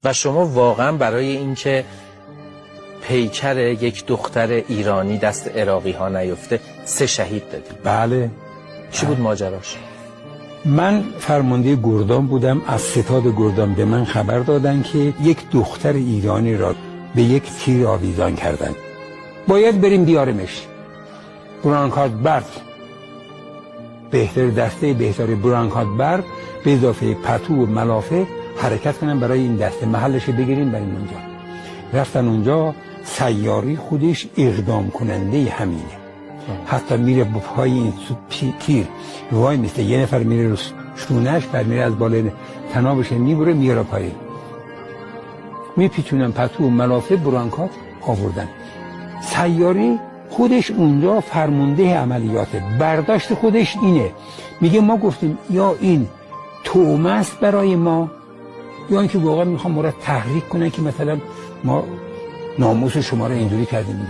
و شما واقعا برای اینکه پیکر یک دختر ایرانی دست عراقی ها نیفته 3 شهید دادید. بله. چی بود ماجراش؟ من فرمانده گردان بودم. از ستاد گردان به من خبر دادن که یک دختر ایرانی را به یک تیر آویزان کردن، باید بریم بیارمش. برانکارد بهتر دسته بهتر برانکارد به اضافه پتو و ملافه حرکت کنن برای این دسته محلش بگیریم بریم اونجا. رفتن اونجا، سیاری خودش اقدام کننده همینه. حتی میره با پای این تیر وای میسته، یه نفر میره رو شونش، بعد میره از بالای تنابش میبره میاره پایین، میپیچونن پتو و ملافه برانکات آوردن. سیاری خودش اونجا فرمانده عملیاته. برداشت خودش اینه، میگه ما گفتیم یا این تومه است برای ما، یا اینکه واقعا میخوام ما را تحریک کنن که مثلا ما ناموس شما را اینجوری کردیم.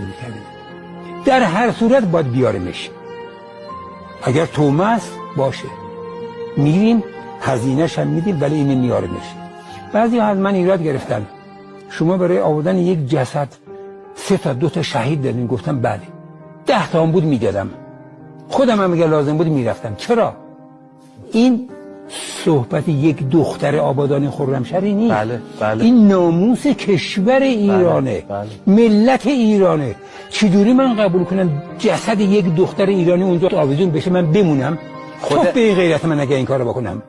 در هر صورت باید بیارمش. اگر تومه است باشه، میریم هزینه‌ش هم میدیم ولی اینو میارمش. بعضی از من ایراد گرفتن، شما برای آوردن یک جسد 3 تا 2 تا شهید دادین. گفتم بله، 10 تا هم بود میدادم، خودم هم اگر لازم بود میرفتم. چرا؟ این صحبت یک دختر آبادان خرمشهری نیست. بله. این ناموس کشور ایرانه. بله. ملت ایرانه. چجوری من قبول کنم جسد یک دختر ایرانی اونجا آویزون بشه من بمونم؟ خب به غیرت من اگه این کارو بکنم